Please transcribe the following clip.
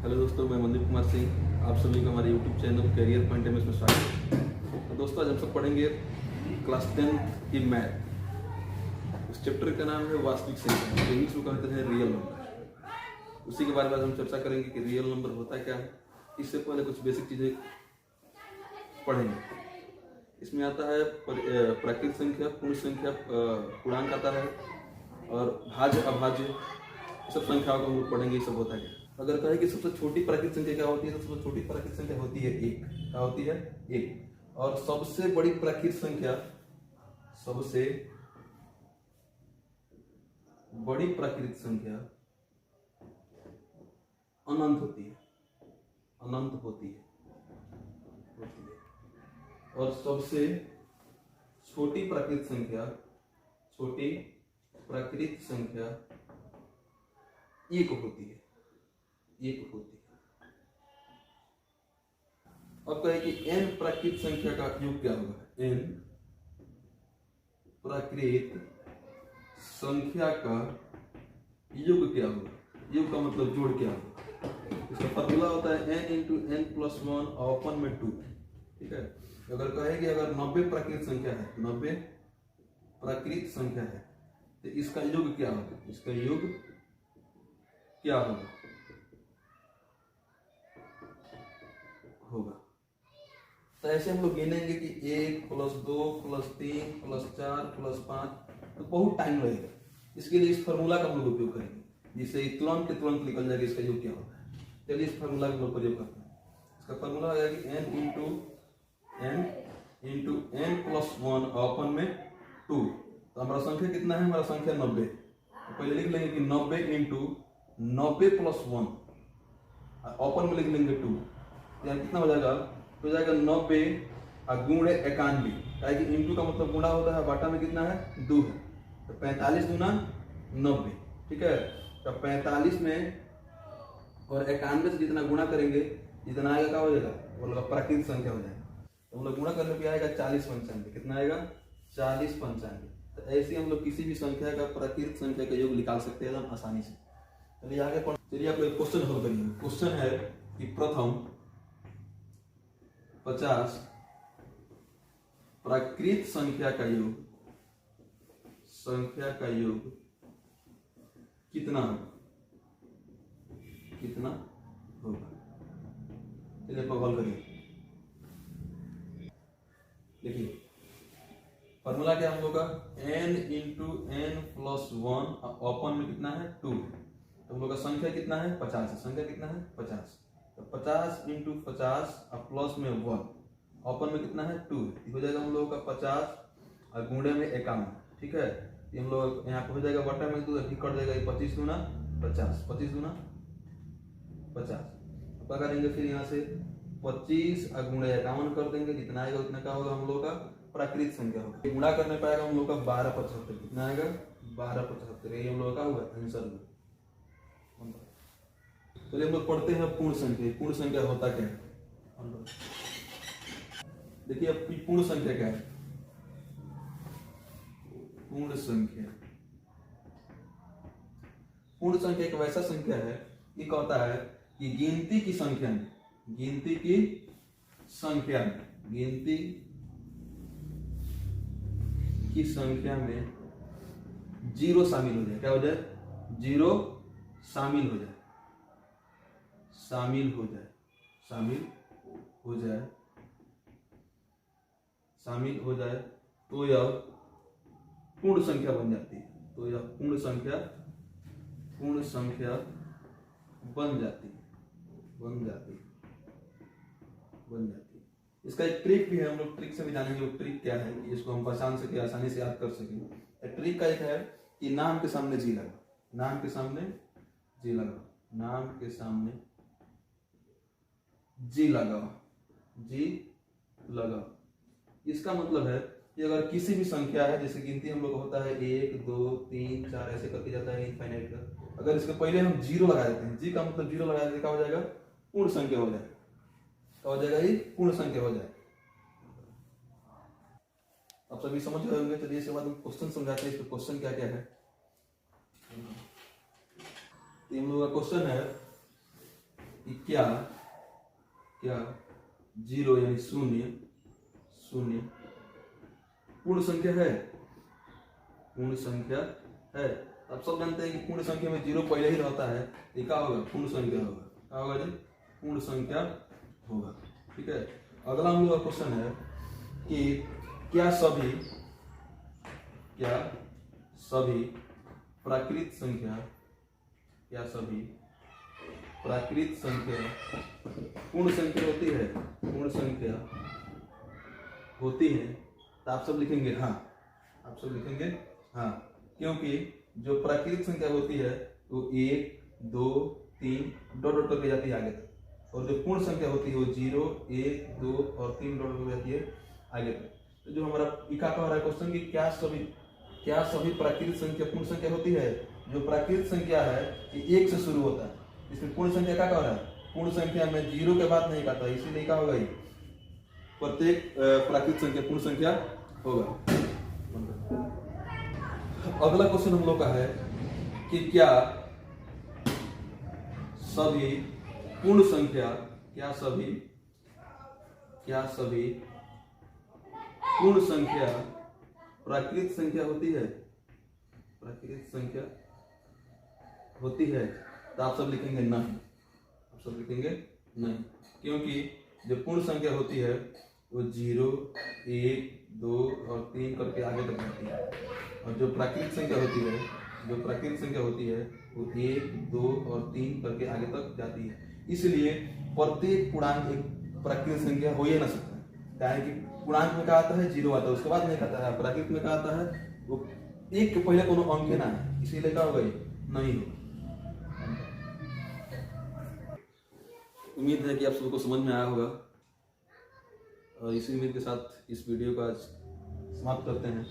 Hello दोस्तों, मैं मनदीप कुमार सिंह। आप सभी को हमारे यूट्यूब चैनल कैरियर पॉइंट में स्वागत है। तो दोस्तों, आज हम सब पढ़ेंगे क्लास 10 की मैथ। उस चैप्टर का नाम है वास्तविक संख्या, इंग्लिश में कहते हैं रियल नंबर। उसी के बारे में हम चर्चा करेंगे कि रियल नंबर होता क्या है। इससे पहले कुछ बेसिक चीज़ें पढ़ेंगे। इसमें आता है प्राकृतिक संख्या, पूर्ण संख्या, पूर्णांक आता है, और भाज्य अभाज्य सब संख्याओं को हम लोग पढ़ेंगे। ये सब होता है। अगर कहें कि सबसे छोटी प्राकृतिक संख्या क्या होती है, तो सबसे छोटी प्राकृतिक संख्या होती है एक। क्या होती है? एक। और सबसे बड़ी प्राकृतिक संख्या, सबसे बड़ी प्राकृतिक संख्या अनंत होती है। अनंत होती है। और सबसे छोटी प्राकृतिक संख्या, छोटी प्राकृतिक संख्या एक होती है। एक होती है। अब कहें कि n प्राकृतिक संख्या का योग क्या होगा? n प्राकृतिक संख्या का योग क्या होगा? योग का मतलब जोड़ क्या होगा? इसका फॉर्मूला होता है n into n plus 1 upon में 2। ठीक है। अगर कहे कि अगर 90 प्राकृतिक संख्या है, 90 प्राकृतिक संख्या है, तो इसका योग क्या होगा? इसका योग क्या होगा? तो ऐसे हम लोग गिनेंगे कि 1 प्लस 2 प्लस 3 प्लस 4 प्लस 5, तो बहुत टाइम लगेगा। इसके लिए इस फार्मूला का हम लोग उपयोग करेंगे, जिससे तुरंत के तुरंत निकल जाएगा इसका योग क्या होता है। चलिए इस फार्मूला का हम लोग प्रयोग करते हैं। इसका फार्मूला हो जाएगा कि n into n plus 1 upon में 2। तो हमारा संख्या कितना है? हमारा संख्या 90। तो पहले लिख लेंगे कि 90 इंटू 90 प्लस 1 अपॉन में लिख लेंगे 2। यानी कितना हो जाएगा? हो जाएगा 90 गुणे 91। कि इंटू का मतलब गुणा होता है, बाटा में कितना है? 2 है। तो 45 गुना 90। ठीक है। तो 45 में और 91 से जितना गुणा करेंगे, जितना आएगा क्या हो जाएगा? वो लोग प्राकृतिक संख्या हो जाएगा। तो हम लोग गुणा करने पे आएगा 40×95। कितना आएगा? 40×95। तो ऐसे हम लोग किसी भी संख्या का प्राकृतिक संख्या का योग निकाल सकते हैं एकदम आसानी से। चलिए आगे चलिए आपको एक क्वेश्चन हल करिए। क्वेश्चन है कि प्रथम 50 प्राकृतिक संख्या का योग कितना होगा? कितना होगा? चलिए आप हल करिए। देखिए फॉर्मूला क्या हम लोग का? n into n plus 1 upon में कितना है? 2। तो हम लोग का संख्या कितना है? 50 है। संख्या कितना है? 50। तो 50 इंटू 50 और प्लस में 1 अपॉन में कितना है? 2। हो जाएगा हम लोगों का 50 और गुणे में 51। ठीक है। ये हम लोग यहाँ पे हो जाएगा बटा में 2 कट जाएगा। 25 गुना 50, 25 गुना 50। क्या करेंगे फिर यहाँ से 25 और गुणे 51 कर देंगे। जितना आएगा उतना क्या होगा? हम लोग का प्राकृतिक संख्या होगा। गुणा करने पाएगा हम लोग का 12×75। कितना आएगा? 12×75। ये हम लोग का होगा आंसर। चलिए हम लोग पढ़ते हैं पूर्ण संख्या। पूर्ण संख्या होता क्या है? देखिए अब पूर्ण संख्या क्या है? पूर्ण संख्या, पूर्ण संख्या एक वैसा संख्या है, ये कहता है कि गिनती की संख्या में, गिनती की संख्या में, गिनती की संख्या में 0 शामिल हो जाए। क्या हो जाए? 0 शामिल हो जाए। शामिल हो जाए। शामिल हो जाए। शामिल हो जाए तो यह पूर्ण संख्या बन जाती है। तो यह पूर्ण संख्या बन जाती है। बन जाती है। इसका एक ट्रिक भी है, हम लोग ट्रिक से भी जानेंगे। वो ट्रिक क्या है कि इसको हम पहचान सके, आसानी से याद कर सके। ट्रिक का एक है कि नाम के सामने जी लगा। नाम के सामने जी लगा। नाम के सामने जी लगाओ। जी लगाओ। इसका मतलब है कि अगर किसी भी संख्या है, जैसे गिनती हम लोग का होता है 1 2 3 4 ऐसे करके जाता है इनफाइनाइट का, अगर इसके पहले हम 0 लगा देते हैं, जी का मतलब 0 लगा देते, क्या हो जाएगा? पूर्ण संख्या हो जाएगा। क्या हो जाएगा? ये पूर्ण संख्या हो जाएगा। आप सभी समझ रहे होंगे। चलिए इसके बाद हम क्वेश्चन समझाते हैं। इसमें क्वेश्चन क्या क्या है। हम लोग का क्वेश्चन है कि क्या क्या 0 यानी शून्य पूर्ण संख्या है। पूर्ण संख्या है। आप सब जानते हैं कि पूर्ण संख्या में 0 पहले ही रहता है, ये क्या होगा? पूर्ण संख्या होगा। क्या होगा जी? पूर्ण संख्या होगा। ठीक है। अगला हम लोग का क्वेश्चन है कि क्या सभी प्राकृत संख्या पूर्ण संख्या होती है? पूर्ण संख्या होती है। तो आप सब लिखेंगे हाँ। आप सब लिखेंगे हाँ, क्योंकि जो प्राकृतिक संख्या होती है वो 1, 2, 3 डॉट डॉट करके जाती है आगे तक, और जो पूर्ण संख्या होती है वो 0, 1, 2 और 3 डॉट करके जाती है आगे तक। तो जो हमारा इका का हो रहा है क्वेश्चन कि क्या सभी प्राकृतिक संख्या पूर्ण संख्या होती है? जो प्राकृतिक संख्या है ये 1 से शुरू होता है, इसमें पूर्ण संख्या क्या हो रहा है? पूर्ण संख्या में 0 के बाद नहीं खाता, इसीलिए क्या होगा? प्रत्येक प्राकृतिक संख्या पूर्ण संख्या होगा। अगला क्वेश्चन हम लोग का है कि क्या सभी पूर्ण संख्या पूर्ण संख्या प्राकृतिक संख्या होती है? प्राकृतिक संख्या होती है। तो आप सब लिखेंगे नहीं। आप सब लिखेंगे नहीं, क्योंकि जो पूर्ण संख्या होती है वो 0, 1, 2 और 3 करके आगे तक जाती है, और जो प्राकृतिक संख्या होती है वो 1, 2 और 3 करके आगे तक जाती है। इसलिए प्रत्येक पूर्णांक एक प्राकृतिक संख्या हो ही ना सकता है। क्या है कि पूर्णांक में क्या आता है? 0 आता है, उसके बाद नहीं आता है। प्राकृतिक में क्या आता है? वो 1 के पहले कोनो अंक ना है, इसीलिए क्या होगा? नहीं हो। उम्मीद है कि आप सबको समझ में आया होगा, और इसी उम्मीद के साथ इस वीडियो को आज समाप्त करते हैं।